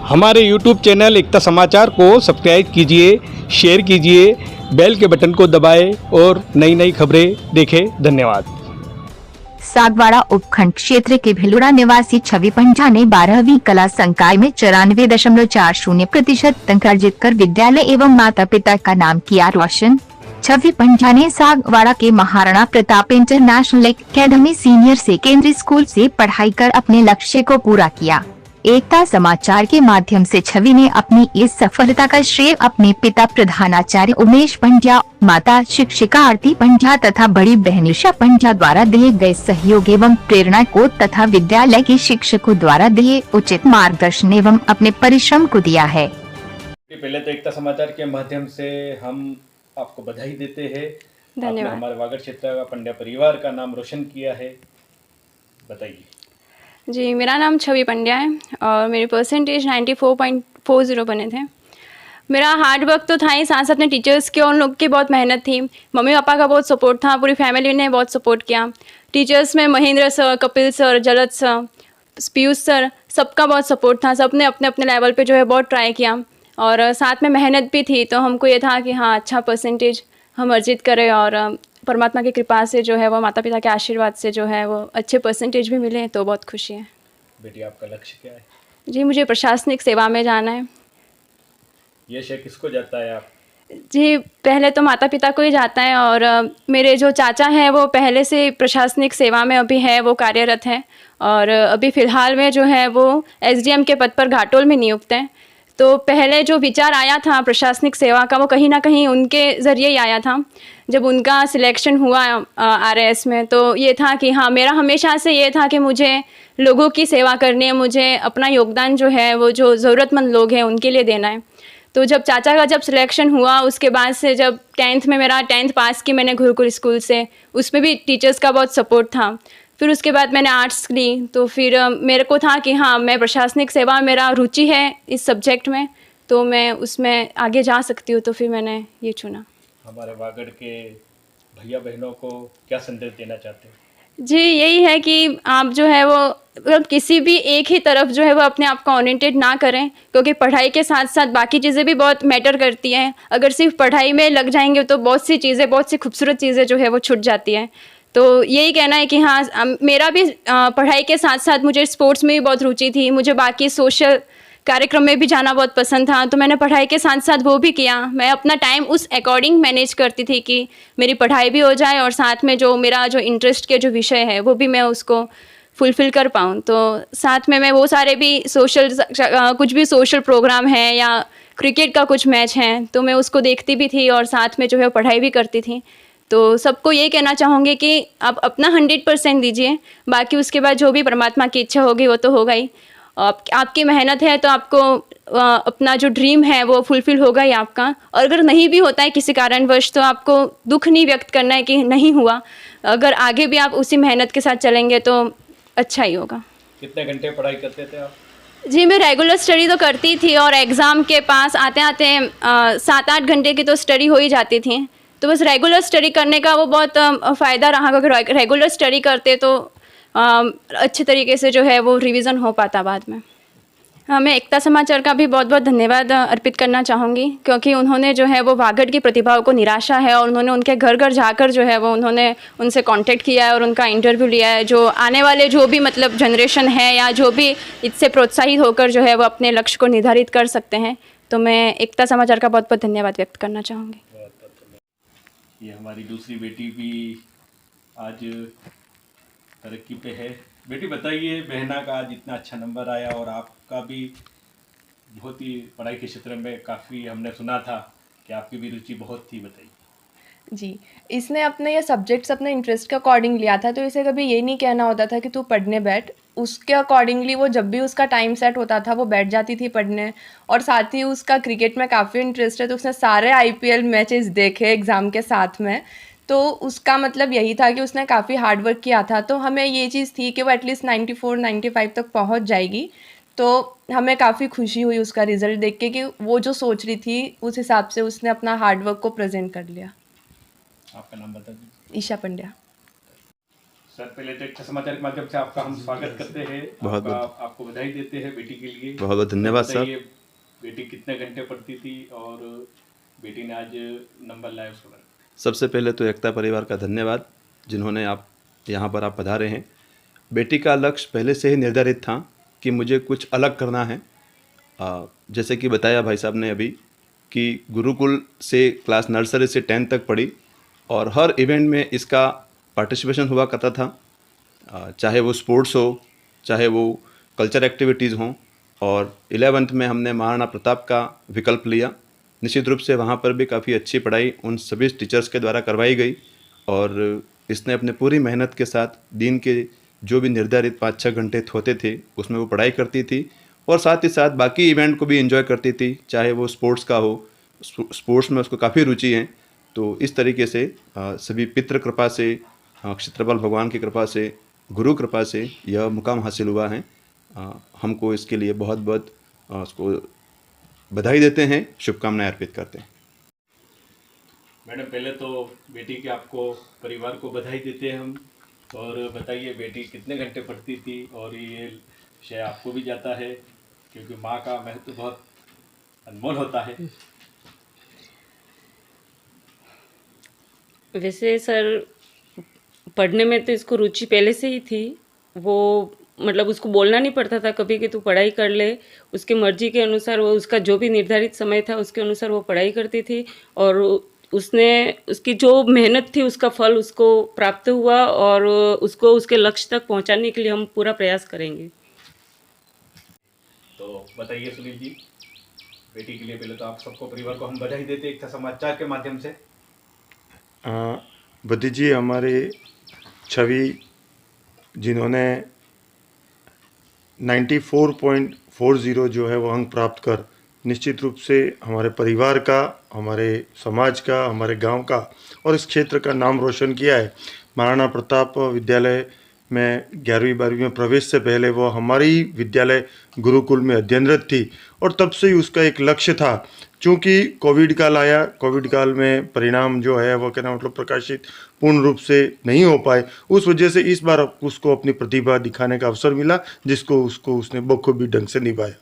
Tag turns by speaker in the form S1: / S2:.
S1: हमारे YouTube channel एकता समाचार को सब्सक्राइब कीजिए, शेयर कीजिए, बेल के बटन को दबाएं और नई नई खबरें देखें। धन्यवाद।
S2: सागवाड़ा उपखंड क्षेत्र के भिलुड़ा निवासी छवि पंजा ने 12वीं कला संकाय में 94.40% अंक अर्जित कर विद्यालय एवं माता पिता का नाम किया रोशन। छवि पंजा ने सागवाड़ा के Maharana Pratap international academy senior secondary school से पढ़ाई कर अपने लक्ष्य को पूरा किया। एकता समाचार के माध्यम से छवि ने अपनी इस सफलता का श्रेय अपने पिता प्रधानाचार्य उमेश पंजा, माता शिक्षिका आरती पंजा तथा बड़ी बहन ईशा पंजा द्वारा दिए गए सहयोग एवं प्रेरणा को तथा विद्यालय के शिक्षकों द्वारा दिए उचित मार्गदर्शन एवं अपने परिश्रम को दिया है।
S1: पहले तो एकता समाचार के माध्यम से हम आपको बधाई देते हैं।
S3: धन्यवाद।
S1: हमारे वागड़ क्षेत्र का पंड्या परिवार का नाम रोशन किया है, बताइए।
S3: जी, मेरा नाम छवि पंड्या है और मेरे परसेंटेज 94.40 बने थे। मेरा हार्ड वर्क तो था ही, साथ साथ में टीचर्स की और उन लोग की बहुत मेहनत थी। मम्मी पापा का बहुत सपोर्ट था, पूरी फैमिली ने बहुत सपोर्ट किया। टीचर्स में महेंद्र सर, कपिल सर, जलद सर, पीयूष सर, सबका बहुत सपोर्ट था। सबने अपने अपने लेवल पे जो है बहुत ट्राई किया और साथ में मेहनत भी थी। तो हमको ये था कि हाँ, अच्छा परसेंटेज हम अर्जित करें और परमात्मा की कृपा से जो है वो माता पिता के आशीर्वाद से जो है वो अच्छे परसेंटेज भी मिले, तो बहुत खुशी है।
S1: बेटी, आपका लक्ष्य क्या है?
S3: जी, मुझे प्रशासनिक सेवा में जाना है।
S1: ये श्रेय किसको जाता है? आप
S3: जी, पहले तो माता पिता को ही जाता है और मेरे जो चाचा हैं वो पहले से प्रशासनिक सेवा में अभी है, वो कार्यरत हैं और अभी फ़िलहाल में जो है वो एसडीएम के पद पर घाटोल में नियुक्त हैं। तो पहले जो विचार आया था प्रशासनिक सेवा का, वो कहीं ना कहीं उनके ज़रिए ही आया था। जब उनका सिलेक्शन हुआ आरएएस में, तो ये था कि हाँ, मेरा हमेशा से ये था कि मुझे लोगों की सेवा करनी है, मुझे अपना योगदान जो है वो जो ज़रूरतमंद लोग हैं उनके लिए देना है। तो जब चाचा का जब सिलेक्शन हुआ, उसके बाद से जब 10th में मेरा 10th पास की मैंने गुरुकुल स्कूल से, उसमें भी टीचर्स का बहुत सपोर्ट था। फिर उसके बाद मैंने आर्ट्स ली, तो फिर मेरे को था कि हाँ, मैं प्रशासनिक सेवा, मेरा रुचि है इस सब्जेक्ट में, तो मैं उसमें आगे जा सकती हूँ, तो फिर मैंने ये चुना।
S1: हमारे वागड़ के भैया बहनों को क्या संदेश देना चाहते हैं?
S3: जी, यही है कि आप जो है वो मतलब किसी भी एक ही तरफ जो है वो अपने आप को ओरिएंटेड ना करें, क्योंकि पढ़ाई के साथ साथ बाकी चीज़ें भी बहुत मैटर करती हैं। अगर सिर्फ पढ़ाई में लग जाएंगे तो बहुत सी चीज़ें, बहुत सी खूबसूरत चीज़ें जो है वो छूट जाती हैं। तो यही कहना है कि हाँ, मेरा भी पढ़ाई के साथ साथ मुझे स्पोर्ट्स में भी बहुत रुचि थी, मुझे बाकी सोशल कार्यक्रम में भी जाना बहुत पसंद था, तो मैंने पढ़ाई के साथ साथ वो भी किया। मैं अपना टाइम उस अकॉर्डिंग मैनेज करती थी कि मेरी पढ़ाई भी हो जाए और साथ में जो मेरा जो इंटरेस्ट के जो विषय है वो भी मैं उसको फुलफ़िल कर पाऊँ। तो साथ में मैं वो सारे भी सोशल कुछ भी सोशल प्रोग्राम है या क्रिकेट का कुछ मैच है, तो मैं उसको देखती भी थी और साथ में जो है पढ़ाई भी करती थी। तो सबको ये कहना चाहूँगी कि आप अपना 100% दीजिए, बाकी उसके बाद जो भी परमात्मा की इच्छा होगी वो तो होगा ही। आपकी मेहनत है तो आपको अपना जो ड्रीम है वो फुलफ़िल होगा ही आपका। और अगर नहीं भी होता है किसी कारणवश, तो आपको दुख नहीं व्यक्त करना है कि नहीं हुआ। अगर आगे भी आप उसी मेहनत के साथ चलेंगे तो अच्छा ही होगा।
S1: कितने घंटे पढ़ाई करते थे आप? जी,
S3: मैं रेगुलर स्टडी तो करती थी और एग्ज़ाम के पास आते आते 7-8 घंटे की तो स्टडी हो ही जाती थी। तो बस रेगुलर स्टडी करने का वो बहुत फ़ायदा रहा, क्योंकि रेगुलर स्टडी करते तो अच्छे तरीके से जो है वो रिवीजन हो पाता बाद में। हाँ, मैं एकता समाचार का भी बहुत बहुत धन्यवाद अर्पित करना चाहूँगी, क्योंकि उन्होंने जो है वो वागड़ की प्रतिभाओं को निराशा है और उन्होंने उनके घर घर जाकर जो है वो उन्होंने उनसे कांटेक्ट किया है और उनका इंटरव्यू लिया है। जो आने वाले जो भी मतलब जनरेशन है या जो भी इससे प्रोत्साहित होकर जो है वो अपने लक्ष्य को निर्धारित कर सकते हैं, तो मैं एकता समाचार का बहुत बहुत धन्यवाद व्यक्त करना चाहूँगी।
S1: ये हमारी दूसरी बेटी भी आज तरक्की पे है। बेटी, बताइए, बहना का आज इतना अच्छा नंबर आया और आपका भी बहुत ही पढ़ाई के क्षेत्र में काफ़ी हमने सुना था कि आपकी भी रुचि बहुत थी, बताइए।
S4: जी, इसने अपने ये सब्जेक्ट्स अपने इंटरेस्ट के अकॉर्डिंग लिया था, तो इसे कभी ये नहीं कहना होता था कि तू पढ़ने बैठ। उसके अकॉर्डिंगली वो जब भी उसका टाइम सेट होता था वो बैठ जाती थी पढ़ने। और साथ ही उसका क्रिकेट में काफ़ी इंटरेस्ट है, तो उसने सारे आईपीएल मैचेस देखे एग्ज़ाम के साथ में। तो उसका मतलब यही था कि उसने काफ़ी हार्ड वर्क किया था, तो हमें ये चीज़ थी कि वो एटलीस्ट 94-95 तक पहुंच जाएगी। तो हमें काफ़ी खुशी हुई उसका रिज़ल्ट देख के कि वो जो सोच रही थी उस हिसाब से उसने अपना हार्ड वर्क को प्रेजेंट कर लिया।
S1: आपका नाम बता दीजिए।
S4: ईशा पंड्या।
S1: सर पहले तो एक समाचार के माध्यम से आपका हम स्वागत करते हैं,
S5: बहुत
S1: आपको बधाई देते हैं बेटी के लिए।
S5: बहुत बहुत धन्यवाद सर।
S1: बताइए बेटी कितने घंटे पढ़ती थी और बेटी ने आज नंबर लाया उसके बारे में।
S5: सबसे पहले तो एकता परिवार का धन्यवाद, जिन्होंने आप यहाँ पर आप पधारे हैं। बेटी का लक्ष्य पहले से ही निर्धारित था कि मुझे कुछ अलग करना है। जैसे कि बताया भाई साहब ने अभी कि गुरुकुल से क्लास नर्सरी से 10th तक पढ़ी और हर इवेंट में इसका पार्टिसिपेशन हुआ करता था, चाहे वो स्पोर्ट्स हो, चाहे वो कल्चर एक्टिविटीज़ हों। और 11th में हमने महाराणा प्रताप का विकल्प लिया। निश्चित रूप से वहाँ पर भी काफ़ी अच्छी पढ़ाई उन सभी टीचर्स के द्वारा करवाई गई और इसने अपने पूरी मेहनत के साथ दिन के जो भी निर्धारित 5-6 घंटे होते थे उसमें वो पढ़ाई करती थी और साथ ही साथ बाकी इवेंट को भी एंजॉय करती थी, चाहे वो स्पोर्ट्स का हो। स्पोर्ट्स में उसको काफ़ी रुचि है। तो इस तरीके से सभी पितृ कृपा से, क्षेत्रपाल भगवान की कृपा से, गुरु कृपा से यह मुकाम हासिल हुआ है। हमको इसके लिए बहुत बहुत उसको बधाई देते हैं, शुभकामनाएं अर्पित करते हैं।
S1: मैडम पहले तो बेटी के आपको परिवार को बधाई देते हैं हम। और बताइए बेटी कितने घंटे पढ़ती थी और ये विषय आपको भी जाता है क्योंकि माँ का महत्व बहुत अनमोल होता है।
S6: वैसे सर पढ़ने में तो इसको रुचि पहले से ही थी। वो मतलब उसको बोलना नहीं पड़ता था कभी कि तू पढ़ाई कर ले। उसकी मर्जी के अनुसार वो उसका जो भी निर्धारित समय था उसके अनुसार वो पढ़ाई करती थी और उसने उसकी जो मेहनत थी उसका फल उसको प्राप्त हुआ और उसको उसके लक्ष्य तक पहुंचाने के लिए हम पूरा प्रयास करेंगे।
S1: तो बताइए सुनील जी, बेटी के लिए पहले तो आप सबको परिवार को हम बधाई देते हैं एक समाचार के माध्यम से।
S7: बद्री जी हमारे छवि जिन्होंने 94.40 जो है वो अंक प्राप्त कर निश्चित रूप से हमारे परिवार का, हमारे समाज का, हमारे गांव का और इस क्षेत्र का नाम रोशन किया है। महाराणा प्रताप विद्यालय में 11वीं 12वीं में प्रवेश से पहले वो हमारी विद्यालय गुरुकुल में अध्ययनरत थी और तब से ही उसका एक लक्ष्य था। चूँकि कोविड काल आया, कोविड काल में परिणाम जो है वो कहना मतलब प्रकाशित पूर्ण रूप से नहीं हो पाए, उस वजह से इस बार उसको अपनी प्रतिभा दिखाने का अवसर मिला जिसको उसने बखूबी ढंग से निभाया।